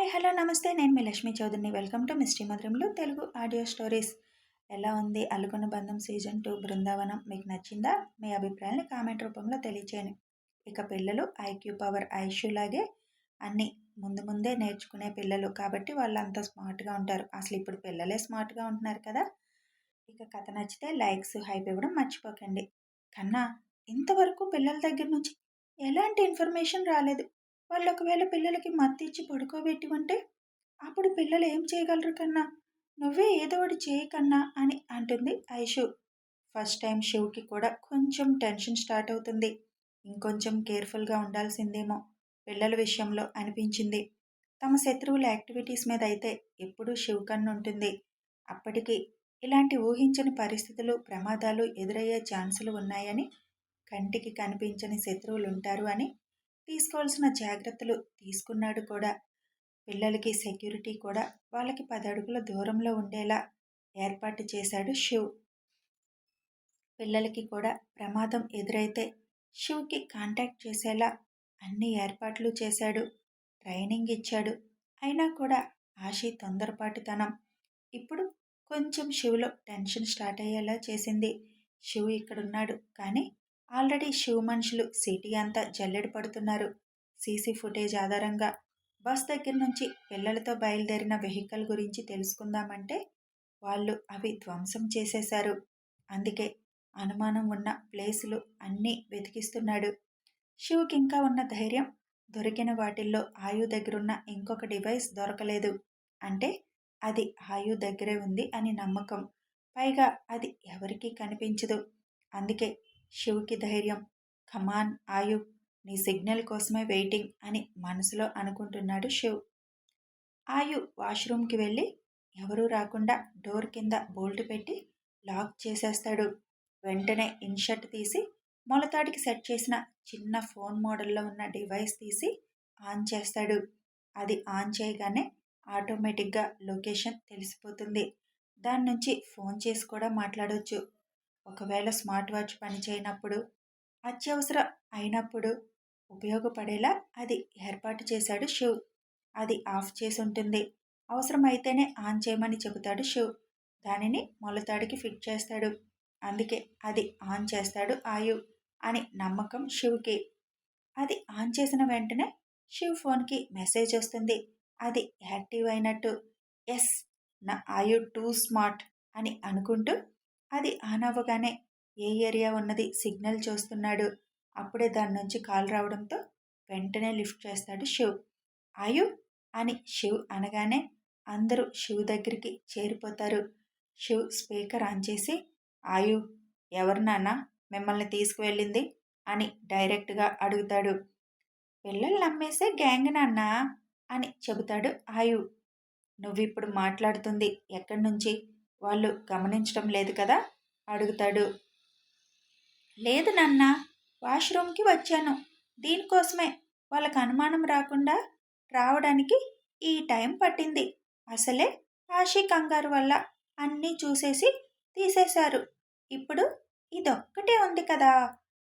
Hello! నమస్తే. నేను మీ లక్ష్మీ చౌదరిని. వెల్కమ్ టు మిస్టరీ మధురంలో తెలుగు ఆడియో స్టోరీస్. ఎలా ఉంది 'అలుగున బంధం' సీజన్ 2 బృందావనం మీకు నచ్చిందా? మీ అభిప్రాయాన్ని కామెంట్ రూపంలో తెలియచేయండి. ఇక పిల్లలు ఐక్యూ పవర్ ఐషులాగే అన్నీ ముందే నేర్చుకునే పిల్లలు కాబట్టి వాళ్ళంతా స్మార్ట్‌గా ఉంటారు. అసలు ఇప్పుడు పిల్లలే స్మార్ట్‌గా ఉంటున్నారు కదా! ఇక కథ నచ్చితే లైక్స్, హైప్ ఇవ్వడం మర్చిపోకండి. కన్నా ఇంతవరకు పిల్లల దగ్గర నుంచి ఎలాంటి ఇన్ఫర్మేషన్ రాలేదు. వాళ్ళు ఒకవేళ పిల్లలకి మత్తిచ్చి పడుకోబెట్టి ఉంటే అప్పుడు పిల్లలు ఏం చేయగలరు కన్నా? నువ్వే ఏదో ఒకటి చేయి కన్నా అని అంటుంది ఐషు. ఫస్ట్ టైం శివ్‌కి కూడా కొంచెం టెన్షన్ స్టార్ట్ అవుతుంది. ఇంకొంచెం కేర్‌ఫుల్‌గా ఉండాల్సిందేమో పిల్లల విషయంలో అనిపించింది. తమ శత్రువుల యాక్టివిటీస్ మీద అయితే ఎప్పుడూ శివ్ కన్నుంటుంది. అప్పటికి ఇలాంటి ఊహించని పరిస్థితులు, ప్రమాదాలు ఎదురయ్యే ఛాన్సులు ఉన్నాయని, కంటికి కనిపించని శత్రువులుంటారు అని తీసుకోవాల్సిన జాగ్రత్తలు తీసుకున్నాడు కూడా. పిల్లలకి సెక్యూరిటీ కూడా వాళ్ళకి 10 అడుగుల దూరంలో ఉండేలా ఏర్పాటు చేశాడు శివ్. పిల్లలకి కూడా ప్రమాదం ఎదురైతే శివ్కి కాంటాక్ట్ చేసేలా అన్ని ఏర్పాట్లు చేశాడు. ట్రైనింగ్ ఇచ్చాడు. అయినా కూడా ఆశి తొందరపాటుతనం ఇప్పుడు కొంచెం శివ్లో టెన్షన్ స్టార్ట్ అయ్యేలా చేసింది. శివ్ ఇక్కడున్నాడు కానీ ఆల్రెడీ శివ్ మనుషులు సిటీ అంతా జల్లెడ పడుతున్నారు. సీసీ ఫుటేజ్ ఆధారంగా బస్ దగ్గర నుంచి పిల్లలతో బయలుదేరిన వెహికల్ గురించి తెలుసుకుందామంటే వాళ్ళు అవి ధ్వంసం చేసేశారు. అందుకే అనుమానం ఉన్న ప్లేసులు అన్నీ వెతికిస్తున్నాడు. శివ్కి ఇంకా ఉన్న ధైర్యం, దొరికిన వాటిల్లో ఆయు దగ్గరున్న ఇంకొక డివైస్ దొరకలేదు అంటే అది ఆయు దగ్గరే ఉంది అని నమ్మకం. పైగా అది ఎవరికీ కనిపించదు. అందుకే శివ్కి ధైర్యం. కమాన్ ఆయు, నీ సిగ్నల్ కోసమే వెయిటింగ్ అని మనసులో అనుకుంటున్నాడు శివ్. ఆయు వాష్రూమ్కి వెళ్ళి ఎవరూ రాకుండా డోర్ కింద బోల్ట్ పెట్టి లాక్ చేసేస్తాడు. వెంటనే ఇన్షర్ట్ తీసి మొలతాడికి సెట్ చేసిన చిన్న ఫోన్ మోడల్లో ఉన్న డివైస్ తీసి ఆన్ చేస్తాడు. అది ఆన్ చేయగానే ఆటోమేటిక్గా లొకేషన్ తెలిసిపోతుంది. దాని నుంచి ఫోన్ చేసి కూడా మాట్లాడవచ్చు. ఒకవేళ స్మార్ట్ వాచ్ పనిచేయనప్పుడు, అత్యవసరం అయినప్పుడు ఉపయోగపడేలా అది ఏర్పాటు చేశాడు శివ్. అది ఆఫ్ చేసి ఉంటుంది. అవసరమైతేనే ఆన్ చేయమని చెబుతాడు శివ్. దానిని మొలతాడికి ఫిట్ చేస్తాడు. అందుకే అది ఆన్ చేస్తాడు ఆయు అని నమ్మకం శివ్కి. అది ఆన్ చేసిన వెంటనే శివ్ ఫోన్కి మెసేజ్ వస్తుంది. అది యాక్టివ్ అయినట్టు. ఎస్, నా ఆయు టూ స్మార్ట్ అని అనుకుంటూ అది ఆన్ అవ్వగానే ఏ ఏరియా ఉన్నది సిగ్నల్ చూస్తున్నాడు. అప్పుడే దాని నుంచి కాల్ రావడంతో వెంటనే లిఫ్ట్ చేస్తాడు శివ్. ఆయు అని శివ్ అనగానే అందరూ శివ్ దగ్గరికి చేరిపోతారు. శివ్ స్పీకర్ ఆన్ చేసి, ఆయు, ఎవరు నాన్న మిమ్మల్ని తీసుకువెళ్ళింది అని డైరెక్ట్గా అడుగుతాడు. పిల్లలు నమ్మేసే గ్యాంగ్ నాన్న అని చెబుతాడు ఆయు. నువ్విప్పుడు మాట్లాడుతుంది ఎక్కడి నుంచి? వాళ్ళు గమనించడం లేదు కదా అడుగుతాడు. లేదు నాన్న, వాష్రూమ్కి వచ్చాను. దీనికోసమే వాళ్ళకు అనుమానం రాకుండా రావడానికి ఈ టైం పట్టింది. అసలే ఆశీ కంగారు వల్ల అన్నీ చూసేసి తీసేశారు. ఇప్పుడు ఇదొక్కటే ఉంది కదా,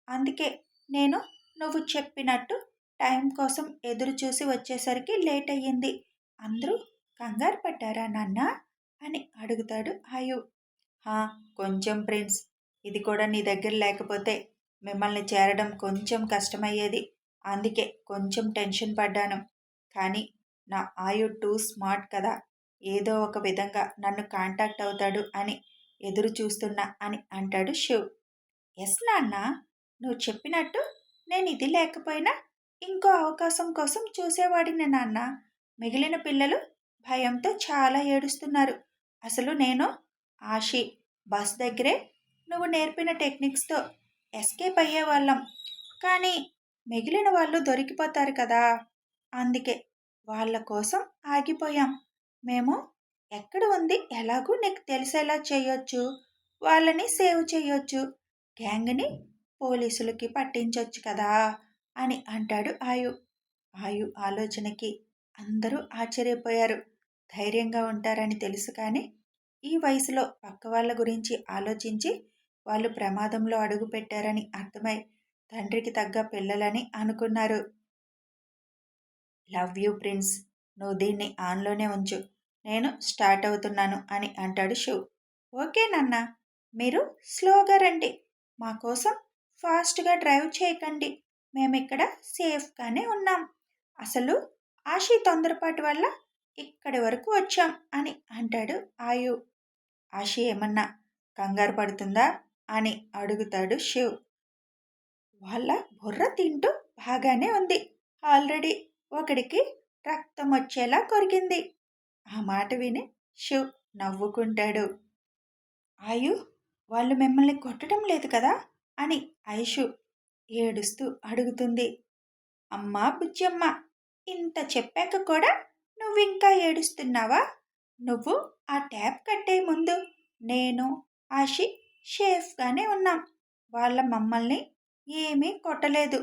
అందుకే నేను నువ్వు చెప్పినట్టు టైం కోసం ఎదురు చూసి వచ్చేసరికి లేట్ అయ్యింది. అందరూ కంగారు పడ్డారా నాన్న అని అడుగుతాడు ఆయు. హా, కొంచెం ప్రిన్స్. ఇది కూడా నీ దగ్గర లేకపోతే మిమ్మల్ని చేరడం కొంచెం కష్టమయ్యేది. అందుకే కొంచెం టెన్షన్ పడ్డాను. కానీ నా ఆయు టూ స్మార్ట్ కదా, ఏదో ఒక విధంగా నన్ను కాంటాక్ట్ అవుతాడు అని ఎదురు చూస్తున్నా అని అంటాడు శివ్. ఎస్ నాన్న, నువ్వు చెప్పినట్టు నేను ఇది లేకపోయినా ఇంకో అవకాశం కోసం చూసేవాడిని నాన్న. మిగిలిన పిల్లలు భయంతో చాలా ఏడుస్తున్నారు. అసలు నేను ఆశి బస్ దగ్గరే నువ్వు నేర్పిన టెక్నిక్స్తో ఎస్కేప్ అయ్యేవాళ్ళం. కానీ మిగిలిన వాళ్ళు దొరికిపోతారు కదా, అందుకే వాళ్ళ కోసం ఆగిపోయాం. మేము ఎక్కడ ఉంది ఎలాగూ నీకు తెలిసేలా చేయొచ్చు, వాళ్ళని సేవ్ చేయొచ్చు, గ్యాంగ్ని పోలీసులకి పట్టించొచ్చు కదా అని అంటాడు ఆయు. ఆయు ఆలోచనకి అందరూ ఆశ్చర్యపోయారు. ధైర్యంగా ఉంటారని తెలుసు కానీ ఈ వయసులో పక్క వాళ్ళ గురించి ఆలోచించి వాళ్ళు ప్రమాదంలో అడుగు పెట్టారని అర్థమై తండ్రికి తగ్గ పిల్లలని అనుకున్నారు. Love you prince. నువ్వు దీన్ని ఆన్లోనే ఉంచు, నేను స్టార్ట్ అవుతున్నాను అని అంటాడు శివ్. ఓకే నాన్న, మీరు స్లోగా రండి, మా కోసం ఫాస్ట్గా డ్రైవ్ చేయకండి, మేమిక్కడ సేఫ్గానే ఉన్నాం. అసలు ఆశీ తొందరపాటు వల్ల ఇక్కడి వరకు వచ్చాం అని అంటాడు ఆయు. ఆశీ ఏమన్నా కంగారు పడుతుందా అని అడుగుతాడు శివ్. వాళ్ళ బుర్ర తింటూ బాగానే ఉంది, ఆల్రెడీ ఒకడికి రక్తం వచ్చేలా కొరికింది. ఆ మాట విని శివ్ నవ్వుకుంటాడు. ఆయు, వాళ్ళు మిమ్మల్ని కొట్టడం లేదు కదా అని ఐషు ఏడుస్తూ అడుగుతుంది. అమ్మా బుజ్జమ్మ, ఇంత చెప్పాక కూడా నువ్వింకా ఏడుస్తున్నావా? నువ్వు ఆ ట్యాప్ కట్టే ముందు నేను ఆషి సేఫ్గానే ఉన్నాం. వాళ్ళ మమ్మల్ని ఏమీ కొట్టలేదు.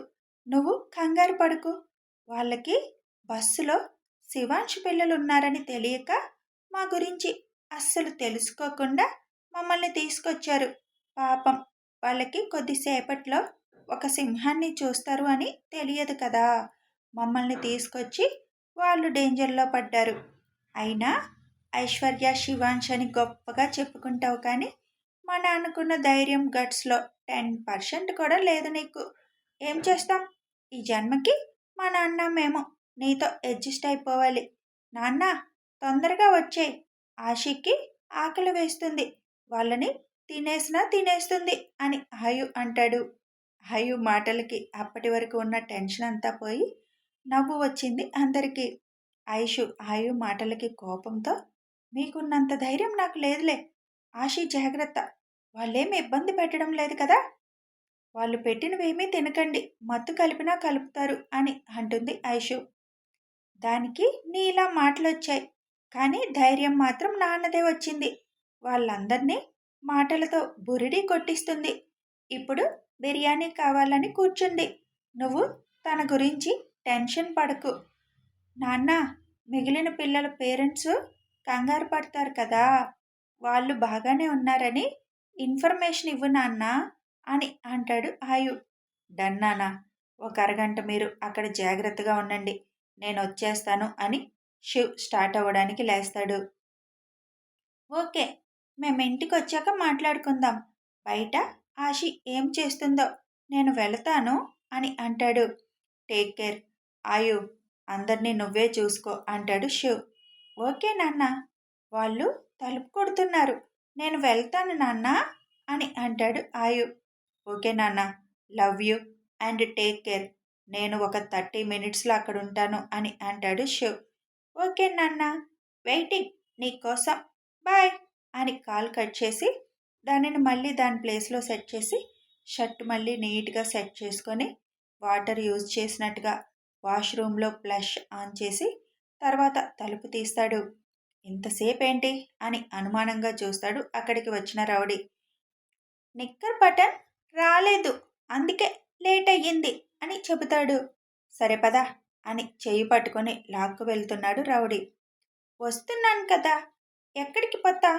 నువ్వు కంగారు పడుకు. వాళ్ళకి బస్సులో శివాంశ్ పిల్లలు ఉన్నారని తెలియక మా గురించి అస్సలు తెలుసుకోకుండా మమ్మల్ని తీసుకొచ్చారు. పాపం వాళ్ళకి కొద్దిసేపట్లో ఒక సింహాన్ని చూస్తారు అని తెలియదు కదా. మమ్మల్ని తీసుకొచ్చి వాళ్ళు డేంజర్లో పడ్డారు. అయినా ఐశ్వర్య శివాంశ్ అని గొప్పగా చెప్పుకుంటావు కానీ మా నాన్నకున్న ధైర్యం గట్స్లో 10% కూడా లేదు నీకు. ఏం చేస్తాం, ఈ జన్మకి మా నాన్న మేము నీతో అడ్జస్ట్ అయిపోవాలి. నాన్న, తొందరగా వచ్చేయ్, ఆషికి ఆకలి వేస్తుంది, వాళ్ళని తినేసినా తినేస్తుంది అని ఆయు అంటాడు. ఆయు మాటలకి అప్పటి వరకు ఉన్న టెన్షన్ అంతా పోయి నవ్వు వచ్చింది అందరికీ. ఐషు ఆయు మాటలకి కోపంతో, మీకున్నంత ధైర్యం నాకు లేదులే. ఆషి జాగ్రత్త, వాళ్ళేమి ఇబ్బంది పెట్టడం లేదు కదా. వాళ్ళు పెట్టినవేమీ తినకండి, మత్తు కలిపినా కలుపుతారు అని అంటుంది ఐషు. దానికి నీలా మాటలొచ్చాయి, కానీ ధైర్యం మాత్రం నాన్నదే వచ్చింది. వాళ్ళందరినీ మాటలతో బురిడి కొట్టిస్తుంది. ఇప్పుడు బిర్యానీ కావాలని కూర్చుంది. నువ్వు తన గురించి టెన్షన్ పడకు నాన్న. మిగిలిన పిల్లల పేరెంట్స్ కంగారు పడతారు కదా, వాళ్ళు బాగానే ఉన్నారని ఇన్ఫర్మేషన్ ఇవ్వు నాన్న అని అంటాడు ఆయు. డన్ నాన్న, ఒక అరగంట మీరు అక్కడ జాగ్రత్తగా ఉండండి, నేను వచ్చేస్తాను అని శివ్ స్టార్ట్ అవ్వడానికి లేస్తాడు. ఓకే, మేము ఇంటికి వచ్చాక మాట్లాడుకుందాం, బయట ఆషి ఏం చేస్తుందో నేను వెళతాను అని అంటాడు. టేక్ కేర్ ఆయు, అందరినీ నువ్వే చూసుకో అంటాడు శివ్. ఓకే నాన్న, వాళ్ళు తలుపు కొడుతున్నారు, నేను వెళ్తాను నాన్న అని అంటాడు ఆయు. ఓకే నాన్న, love you and take care, నేను ఒక 30 మినిట్స్లో అక్కడ ఉంటాను అని అంటాడు శివ్. ఓకే నాన్న, వెయిటింగ్ నీకోసం, బాయ్ అని కాల్ కట్ చేసి దానిని మళ్ళీ దాని ప్లేస్లో సెట్ చేసి షర్ట్ మళ్ళీ నీట్గా సెట్ చేసుకొని వాటర్ యూజ్ చేసినట్టుగా వాష్రూమ్లో ఫ్లష్ ఆన్ చేసి తర్వాత తలుపు తీస్తాడు. ఇంతసేపు ఏంటి అని అనుమానంగా చూస్తాడు అక్కడికి వచ్చిన రౌడీ. నిక్కర్ బటన్ రాలేదు, అందుకే లేట్ అయ్యింది అని చెబుతాడు. సరే పద అని చెయ్యి పట్టుకొని లాక్కు వెళ్తున్నాడు రౌడీ. వస్తున్నాను కదా, ఎక్కడికి పోతా,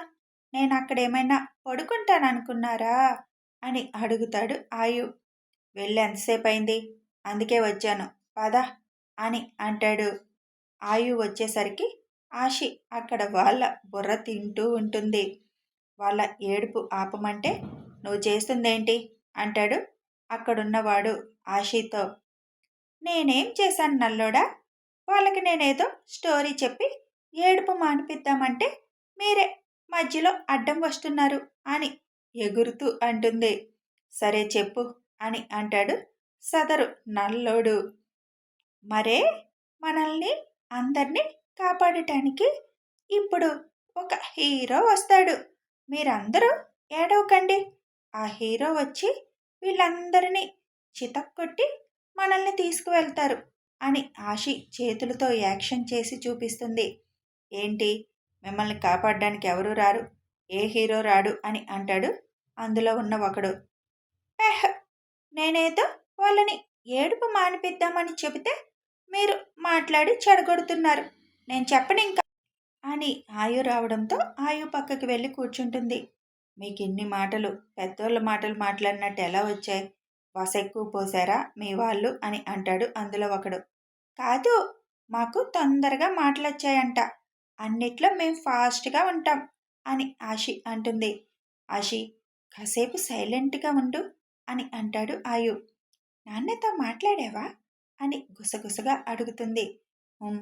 నేను అక్కడేమైనా పడుకుంటాననుకున్నారా అని అడుగుతాడు ఆయు. వెళ్ళి ఎంతసేపు అయింది, అందుకే వచ్చాను, పద అని అంటాడు. ఆయు వచ్చేసరికి ఆషి అక్కడ వాళ్ళ బుర్ర తింటూ ఉంటుంది. వాళ్ళ ఏడుపు ఆపమంటే నువ్వు చేస్తుందేంటి అంటాడు అక్కడున్నవాడు ఆషితో. నేనేం చేశాను నల్లోడా, వాళ్ళకి నేనేదో స్టోరీ చెప్పి ఏడుపు మానిపిద్దామంటే మీరే మధ్యలో అడ్డం వస్తున్నారు అని ఎగురుతూ అంటుంది. సరే చెప్పు అని అంటాడు సదరు నల్లోడు. మరే, మనల్ని అందరినీ కాపాడటానికి ఇప్పుడు ఒక హీరో వస్తాడు, మీరందరూ ఏడవకండి, ఆ హీరో వచ్చి వీళ్ళందరినీ చితక్కొట్టి మనల్ని తీసుకువెళ్తారు అని ఆషి చేతులతో యాక్షన్ చేసి చూపిస్తుంది. ఏంటి, మిమ్మల్ని కాపాడడానికి ఎవరు రారు, ఏ హీరో రాడు అని అంటాడు అందులో ఉన్న ఒకడు. పెహ్, నేనేదో వాళ్ళని ఏడుపు మానిపిద్దామని చెబితే మీరు మాట్లాడి చెడగొడుతున్నారు, నేను చెప్పను ఇంకా అని ఆయు రావడంతో ఆయు పక్కకి వెళ్ళి కూర్చుంటుంది. మీకు ఇన్ని మాటలు పెద్దోళ్ళ మాటలు మాట్లాడినట్టు ఎలా వచ్చాయి, వస ఎక్కువ పోసారా మీ వాళ్ళు అని అంటాడు అందులో ఒకడు. కాదు, మాకు తొందరగా మాటలొచ్చాయంట. అన్నిట్లో మేం ఫాస్ట్‌గా ఉంటాం అని ఆషి అంటుంది. ఆషి, కాసేపు సైలెంట్‌గా ఉండు అని అంటాడు ఆయు. నాన్నతో మాట్లాడావా అని గుసగుసగా అడుగుతుంది. "ఉమ్,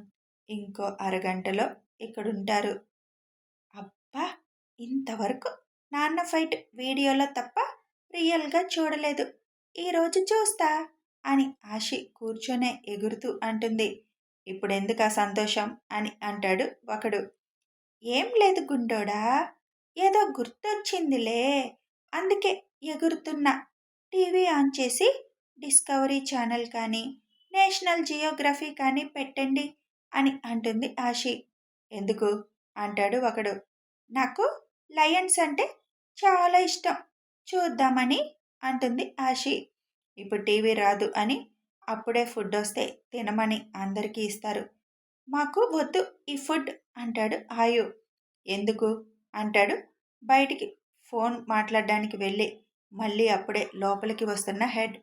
ఇంకో అరగంటలో ఇక్కడుంటారు." అబ్బా, ఇంతవరకు నాన్న ఫైట్ వీడియోలో తప్ప రియల్గా చూడలేదు. ఈరోజు చూస్తా అని ఆషి కూర్చొనే ఎగురుతూ అంటుంది. ఇప్పుడెందుకా సంతోషం అని అంటాడు ఒకడు. ఏం లేదు గుండోడా, ఏదో గుర్తొచ్చిందిలే, అందుకే ఎగురుతున్నా. టీవీ ఆన్ చేసి డిస్కవరీ ఛానల్ కానీ నేషనల్ జియోగ్రఫీ కానీ పెట్టండి అని అంటుంది ఆషి. ఎందుకు అంటాడు ఒకడు. నాకు లయన్స్ అంటే చాలా ఇష్టం, చూద్దామని అంటుంది ఆషి. ఇప్పుడు టీవీ రాదు అని, అప్పుడే ఫుడ్ వస్తే తినమని అందరికీ ఇస్తారు. మాకు వద్దు ఈ ఫుడ్ అంటాడు ఆయు. ఎందుకు అంటాడు బయటికి ఫోన్ మాట్లాడడానికి వెళ్ళి మళ్ళీ అప్పుడే లోపలికి వస్తున్న హెడ్.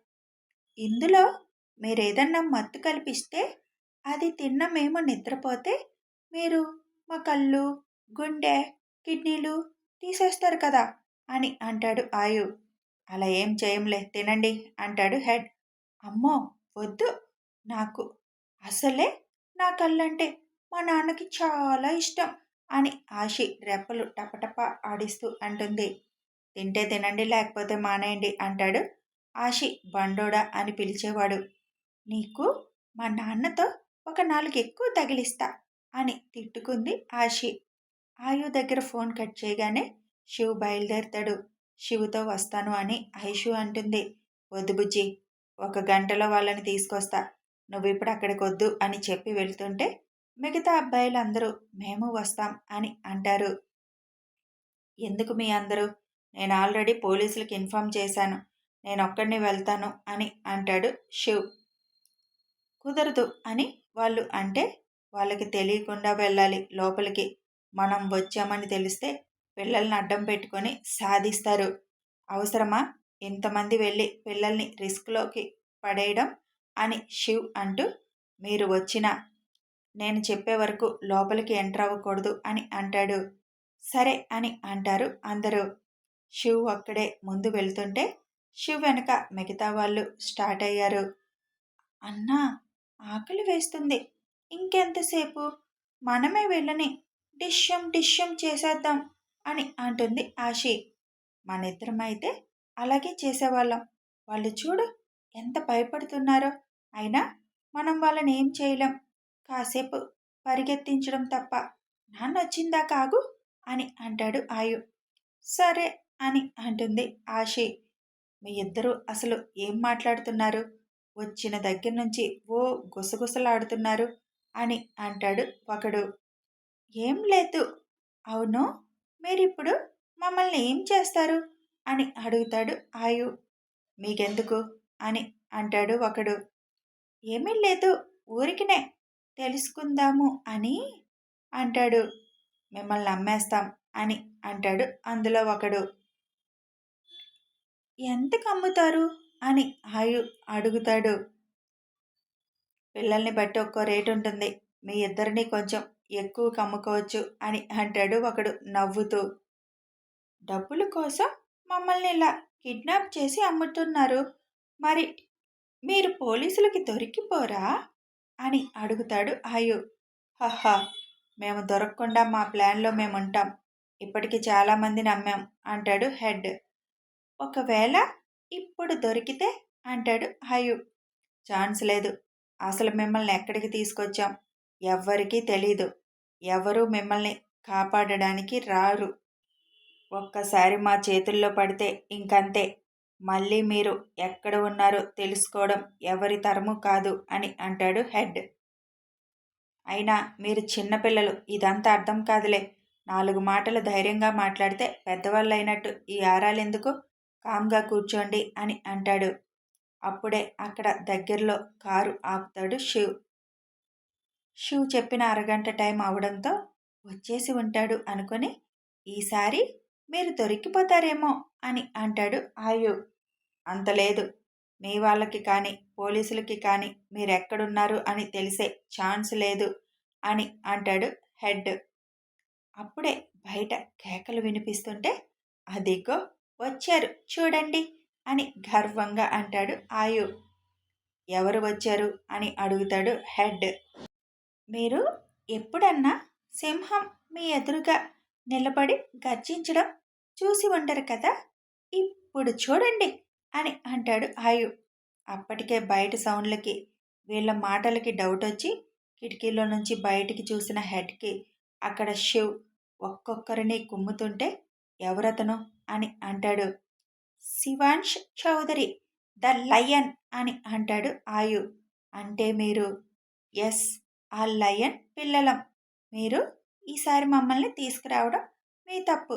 ఇందులో మీరేదన్నా మత్తు కల్పిస్తే అది తిన్న మేము నిద్రపోతే మీరు మా కళ్ళు, గుండె, కిడ్నీలు తీసేస్తారు కదా అని అంటాడు ఆయు. అలా ఏం చేయంలే, తినండి అంటాడు హెడ్. అమ్మో, వద్దు, నాకు అసలే నా కళ్ళంటే మా నాన్నకి చాలా ఇష్టం అని ఆషి రెప్పలు టపటప ఆడిస్తూ అంటుంది. తింటే తినండి, లేకపోతే మానేయండి అంటాడు ఆషి బండోడా అని పిలిచేవాడు. నీకు మా నాన్నతో ఒక నాలుగు ఎక్కువ తగిలిస్తా అని తిట్టుకుంది ఆషి. ఆయు దగ్గర ఫోన్ కట్ చేయగానే శివ్ బయలుదేరుతాడు. శివుతో వస్తాను అని ఐషు అంటుంది. వద్దు బుజ్జి, ఒక గంటలో వాళ్ళని తీసుకొస్తా, నువ్వు ఇప్పుడు అక్కడికి వద్దు అని చెప్పి వెళ్తుంటే మిగతా అబ్బాయిలందరూ మేము వస్తాం అని అంటారు. ఎందుకు మీ అందరూ? నేను ఆల్రెడీ పోలీసులకు ఇన్ఫామ్ చేశాను, నేను ఒక్కడిని వెళ్తాను అని అంటాడు శివ్. కుదరదు అని వాళ్ళు అంటే వాళ్ళకి తెలియకుండా వెళ్ళాలి లోపలికి. మనం వచ్చామని తెలిస్తే పిల్లల్ని అడ్డం పెట్టుకొని సాధిస్తారు. అవసరమా ఇంతమంది వెళ్ళి పిల్లల్ని రిస్క్లోకి పడేయడం అని శివ్ అంటూ, మీరు వచ్చినా నేను చెప్పే వరకు లోపలికి ఎంటర్ అవ్వకూడదు అని అంటాడు. సరే అని అంటారు అందరూ. శివ్ అక్కడే ముందు వెళ్తుంటే శివ్ వెనక మిగతా వాళ్ళు స్టార్ట్ అయ్యారు. అన్నా, ఆకలి వేస్తుంది, ఇంకెంతసేపు, మనమే వెళ్ళని డిష్యం డిష్యం చేసేద్దాం అని అంటుంది ఆషి. మనిద్దరమైతే అలాగే చేసేవాళ్ళం, వాళ్ళు చూడు ఎంత భయపడుతున్నారో, అయినా మనం వాళ్ళని ఏం చేయలేం, కాసేపు పరిగెత్తించడం తప్ప. నాన్న వచ్చిందా కాగు అని అంటాడు ఆయు. సరే అని అంటుంది ఆషి. మీ ఇద్దరూ అసలు ఏం మాట్లాడుతున్నారు, వచ్చిన దగ్గర నుంచి ఓ గుసగుసలాడుతున్నారు అని అంటాడు ఒకడు. ఏం లేదు. అవును, మీరిప్పుడు మమ్మల్ని ఏం చేస్తారు అని అడుగుతాడు ఆయు. మీకెందుకు అని అంటాడు ఒకడు. ఏమీ లేదు, ఊరికినే తెలుసుకుందాము అని అంటాడు. మిమ్మల్ని అమ్మేస్తాం అని అంటాడు అందులో ఒకడు. ఎంతకు అమ్ముతారు అని ఆయు అడుగుతాడు. పిల్లల్ని బట్టి ఒక్కో రేటు ఉంటుంది, మీ ఇద్దరిని కొంచెం ఎక్కువకి అమ్ముకోవచ్చు అని అంటాడు ఒకడు నవ్వుతూ. డబ్బుల కోసం మమ్మల్ని ఇలా కిడ్నాప్ చేసి అమ్ముతున్నారు, మరి మీరు పోలీసులకి దొరికిపోరా అని అడుగుతాడు ఆయు. హహా, మేము దొరకకుండా మా ప్లాన్లో మేము ఉంటాం, ఇప్పటికి చాలామంది నమ్మాం అంటాడు హెడ్. ఒకవేళ ఇప్పుడు దొరికితే అంటాడు ఆయు. ఛాన్స్ లేదు, అసలు మిమ్మల్ని ఎక్కడికి తీసుకొచ్చాం ఎవ్వరికీ తెలీదు, ఎవరూ మిమ్మల్ని కాపాడడానికి రారు, ఒక్కసారి మా చేతుల్లో పడితే ఇంకంతే, మళ్ళీ మీరు ఎక్కడ ఉన్నారో తెలుసుకోవడం ఎవరి తరము కాదు అని అంటాడు హెడ్. అయినా మీరు చిన్నపిల్లలు, ఇదంతా అర్థం కాదులే, 4 మాటలు ధైర్యంగా మాట్లాడితే పెద్దవాళ్ళు అయినట్టు ఈ ఆరాలెందుకు, కామ్గా కూర్చోండి అని అంటాడు. అప్పుడే అక్కడ దగ్గరలో కారు ఆపుతాడు శివ్. శివ్ చెప్పిన అరగంట టైం అవడంతో వచ్చేసి ఉంటాడు అనుకొని, ఈసారి మీరు దొరికిపోతారేమో అని అంటాడు ఆయు. అంత లేదు, మీ వాళ్ళకి కానీ పోలీసులకి కానీ మీరెక్కడున్నారు అని తెలిసే ఛాన్స్ లేదు అని అంటాడు హెడ్. అప్పుడే బయట కేకలు వినిపిస్తుంటే అదిగో వచ్చారు చూడండి అని గర్వంగా అంటాడు ఆయు. ఎవరు వచ్చారు అని అడుగుతాడు హెడ్. మీరు ఎప్పుడన్నా సింహం మీ ఎదురుగా నిలబడి గర్జించడం చూసి ఉండరు కదా, ఇప్పుడు చూడండి అని అంటాడు ఆయు. అప్పటికే బయట సౌండ్లకి వీళ్ళ మాటలకి డౌట్ వచ్చి కిటికీలో నుంచి బయటికి చూసిన హెడ్కి అక్కడ శివ్ ఒక్కొక్కరిని కుమ్ముతుంటే ఎవరతను అని అంటాడు. శివాంష్ చౌదరి ద లయన్ అని అంటాడు ఆయు. అంటే మీరు? ఎస్, ఆ లయన్ పిల్లలం. మీరు ఈసారి మమ్మల్ని తీసుకురావడం మీ తప్పు,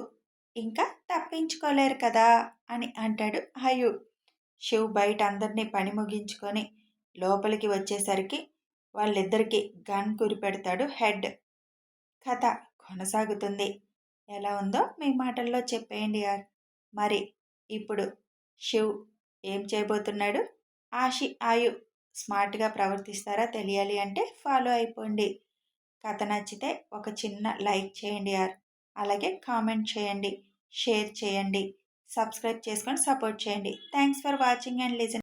ఇంకా తప్పించుకోలేరు కదా అని అంటాడు ఆయు. శివ్ బయట అందరినీ పని ముగించుకొని లోపలికి వచ్చేసరికి వాళ్ళిద్దరికీ గన్ కురిపెడతాడు హెడ్. కథ కొనసాగుతుంది. ఎలా ఉందో మీ మాటల్లో చెప్పేయండి యార్. మరి ఇప్పుడు శివ్ ఏం చేయబోతున్నాడు, ఆయు స్మార్ట్గా ప్రవర్తిస్తారా తెలియాలి అంటే ఫాలో అయిపోండి. కథ నచ్చితే ఒక చిన్న లైక్ చేయండి యార్. అలాగే కామెంట్ చేయండి, షేర్ చేయండి, సబ్స్క్రైబ్ చేసుకొని సపోర్ట్ చేయండి. Thanks for watching and listen.